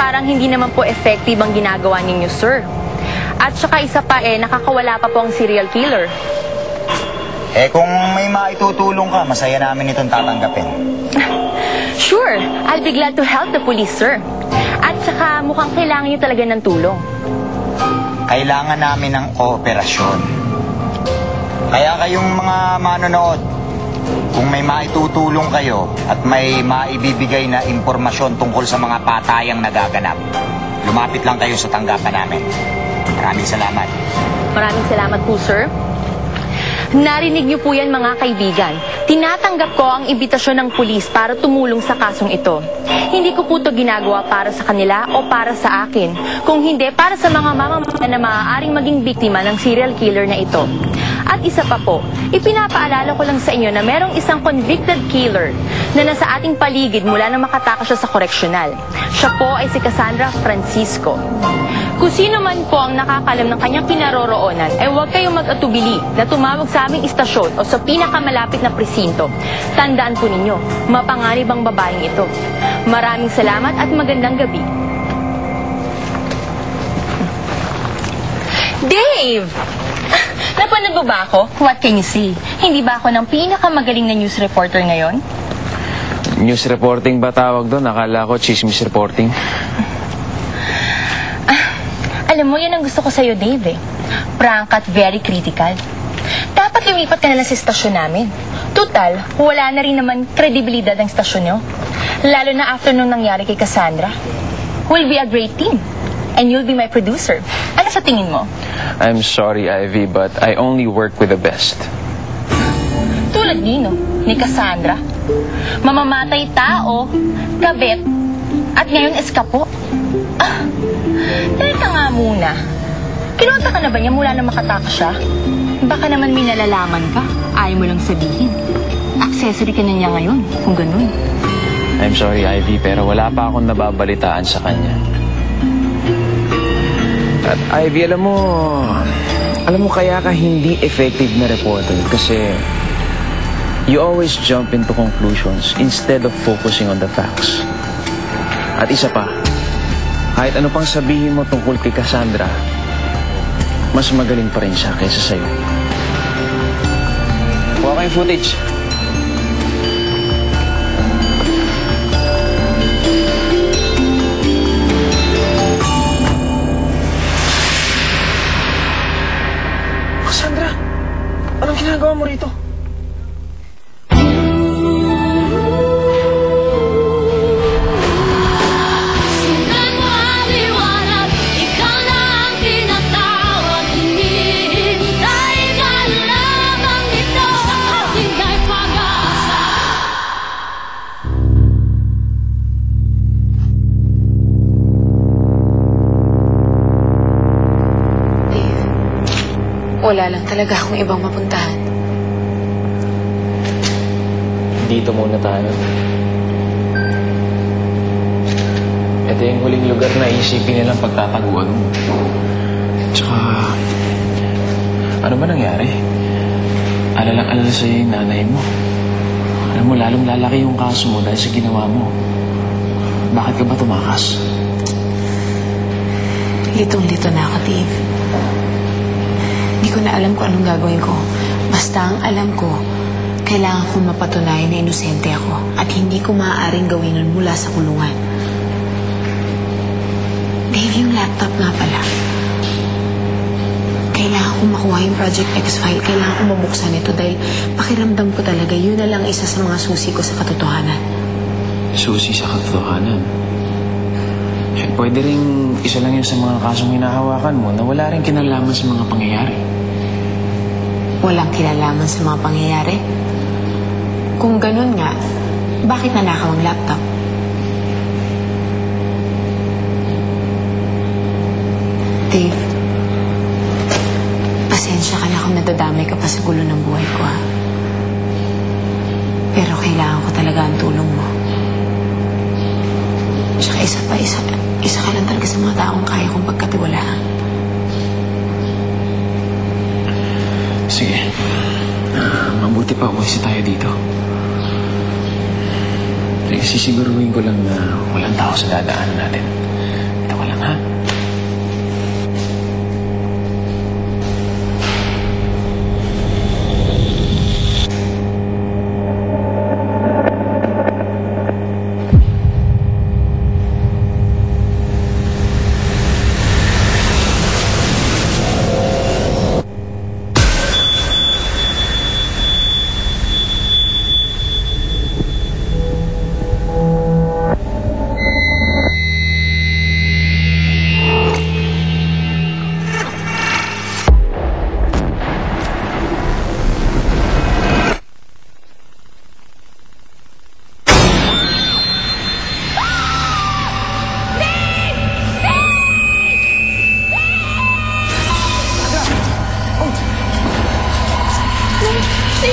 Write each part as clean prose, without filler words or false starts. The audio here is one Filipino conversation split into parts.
parang hindi naman po effective ang ginagawa ninyo, sir. At saka isa pa nakakawala pa po ang serial killer. Kung may maitutulong ka, masaya namin itong tatanggapin. Sure, I'll be glad to help the police, sir. At saka mukhang kailangan nyo talaga ng tulong. Kailangan namin ng kooperasyon. Kaya kayong mga manonood, kung may maitutulong kayo at may maibibigay na impormasyon tungkol sa mga patayang nagaganap, lumapit lang kayo sa tanggapan namin. Maraming salamat. Maraming salamat po, sir. Narinig niyo po yan, mga kaibigan. Tinatanggap ko ang imbitasyon ng pulis para tumulong sa kasong ito. Hindi ko po ito ginagawa para sa kanila o para sa akin. Kung hindi, para sa mga mamamayan na maaaring maging biktima ng serial killer na ito. At isa pa po, ipinapaalala ko lang sa inyo na merong isang convicted killer na nasa ating paligid mula nang makatakas siya sa koreksyonal. Siya po ay si Cassandra Francisco. Kung sino man po ang nakakalam ng kanyang kinaroroonan, ay huwag kayong mag-atubili na tumawag sa aming istasyon o sa pinakamalapit na presinto. Tandaan po ninyo, mapanganib ang babaeng ito. Maraming salamat at magandang gabi. Dave! Napanood mo ba ako? What can you see? Hindi ba ako ng pinakamagaling na news reporter ngayon? News reporting ba tawag doon? Akala ko chismis reporting. Alam mo, yan ang gusto ko sa'yo, Dave. Frank at very critical. Dapat lumipat ka na lang sa istasyon namin. Total, wala na rin naman kredibilidad ang istasyon nyo. Lalo na after nung nangyari kay Cassandra. We'll be a great team. And you'll be my producer. Ano sa tingin mo? I'm sorry, Ivy, but I only work with the best. Tulad nino, ni Cassandra. Mamamatay tao, kabit, at ngayon eskapo. Teka nga muna. Kinonta ka na ba niya mula na makatakas siya? Baka naman may nalalaman ka. Ayaw mo lang sabihin. Accessory ka na niya ngayon, kung ganun. I'm sorry, Ivy, pero wala pa akong nababalitaan sa kanya. At Ivy, alam mo kaya ka hindi effective na reporter kasi you always jump into conclusions instead of focusing on the facts. At isa pa, kahit ano pang sabihin mo tungkol kay Cassandra, mas magaling pa rin siya kaysa sa'yo. Kuha kayong footage. Cassandra, anong ginagawa mo rito? Wala lang talaga akong ibang mapuntahan. Dito muna tayo. Ito yung huling lugar na isipin nilang pagtataguan mo. Tsaka, ano ba nangyari? Alalang-alala sa'yo yung nanay mo. Alam mo, lalong lalaki yung kaso mo dahil sa ginawa mo. Bakit ka ba tumakas? Litong-lito na ako, Dave. Hindi ko na alam kung anong gagawin ko. Basta ang alam ko, kailangan kong mapatunayan na inosente ako at hindi ko maaaring gawin nun mula sa kulungan. Dave, yung laptop nga pala. Kailangan kong makuha yung Project X file. Kailangan kong mabuksan ito dahil pakiramdam ko talaga yun na lang isa sa mga susi ko sa katotohanan. Susi sa katotohanan? Pwede rin isa lang yun sa mga kasong hinahawakan mo na wala rin kinalaman sa mga pangyayari. Walang kinalaman sa mga pangyayari? Kung ganun nga, bakit nanakaw ang laptop? Dave, pasensya ka na kung nadadamay ka pa sa gulo ng buhay ko, ha? Pero kailangan ko talaga ang tulong mo. Tsaka isa ka lang talaga sa mga taong kaya kong pagkatiwalaan. Sige. Mabuti pa umalis tayo dito. Sisiguruhin ko lang na walang tao sa dadaanan natin. ka lang, ha?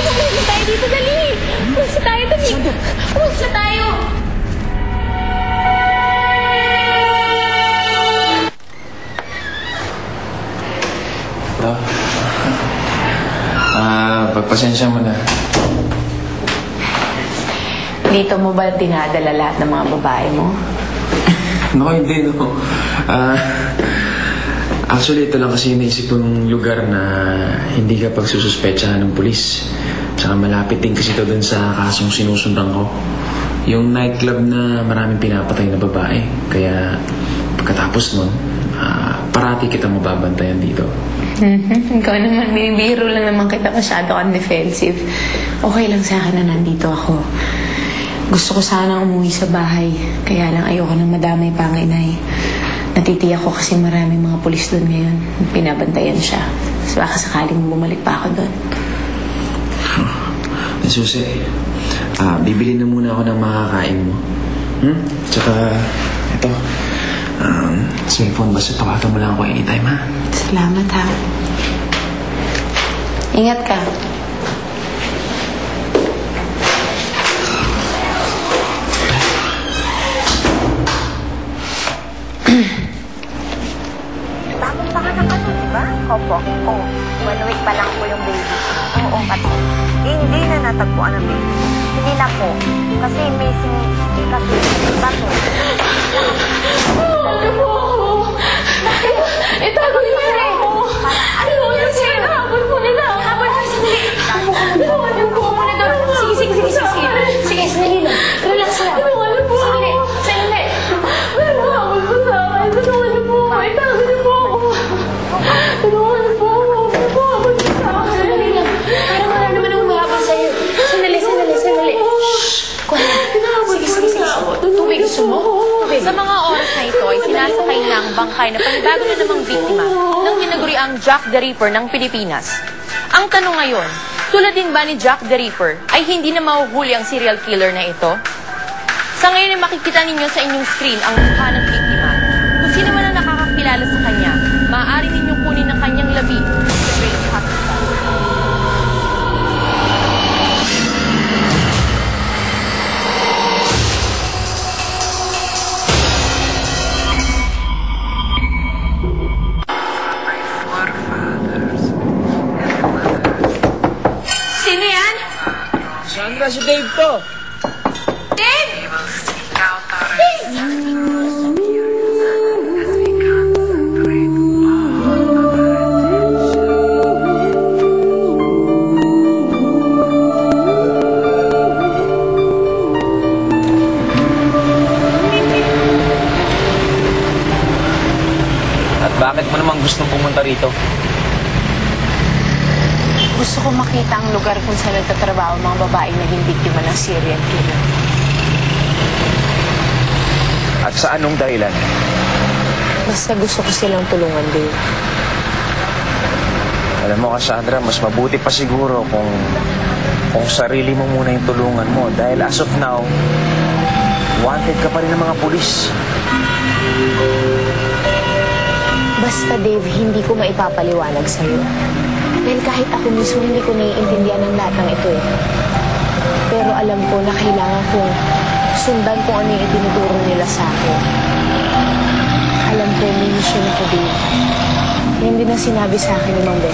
Umalis na tayo dito, dali! Umalis na tayo, dali! Umalis na tayo! Ito. Pagpasensya mo na. Dito mo ba dinadala lahat ng mga babae mo? No, hindi, no. Actually, ito lang kasi naisip kong lugar na hindi ka pagsususpetsahan ng pulis. Tsaka malapit din kasi ito dun sa kasong sinusundan ko. Yung nightclub na maraming pinapatay na babae. Kaya pagkatapos nun, parati kita mababantayan dito. Ikaw naman, binibiro lang naman kita, masyado kang defensive. Okay lang sa akin na nandito ako. Gusto ko sana umuwi sa bahay. Kaya lang ayoko nang madamay pa ang inay. Natitiyak ko kasi maraming mga pulis doon ngayon. Pinabantayan siya. So baka sakaling bumalik pa ako doon. Susi, bibili na muna ako ng makakain mo. Tsaka, ito, cellphone, basta tawagan mo lang ako anytime, ha? Salamat, ha. Ingat ka. Bagong panganak ka nun, di ba? Opo. Oo. 1 week pa lang po yung baby. Oo, kasi hindi na natagpuan ang baby. Hindi na po. Kasi missing kasi bato. Ano po ako? Itago niyo ako! Ano po yun, sir? Habol po nila! Habol po sila! Tulungan niyo po ako nito! Sige! Sige, sandali lang. Relax lang. Tulungan niyo po ako! Sandali! Pero habol po sa akin. Tulungan niyo po ako! Itago niyo po ako! Tulungan niyo po ako! Habol po sa akin! Sandali lang. Parang wala naman ang humahabol sa'yo. Sandali! Shhh! Sige. Tubig gusto mo? Sa mga oras na ito ay sinasakay na ang bangkay na panibago na namang biktima ng tinaguriang Jack the Ripper ng Pilipinas. Ang tanong ngayon, tulad din ba ni Jack the Ripper ay hindi na mahuhuli ang serial killer na ito? Sa ngayon ay makikita ninyo sa inyong screen ang mukha ng biktima. Kung sino man ang nakakakilala sa kanya, maaari ninyong kunin ang kanyang labi sa Grace Hospital. Sino yan? Sandra, si Dave to! Dave! At bakit mo naman gustong pumunta rito? Gusto ko makita ang lugar kung saan nagtatrabaho ang mga babaeng naging biktima ng serial killer. At sa anong dahilan? Basta gusto ko silang tulungan, Dave. Alam mo, Cassandra, mas mabuti pa siguro kung sarili mo muna yung tulungan mo. Dahil as of now, wanted ka pa rin ng mga pulis. Basta, Dave, hindi ko maipapaliwanag sa'yo. Dahil kahit ako mismo hindi ko naiintindihan ang lahat ng ito eh. Pero alam ko na kailangan kong sundan kung ano yung itinuturo nila sa akin. Alam ko, may mission ako, Dave. Yan din ang sinabi sa akin ni Mang Beth.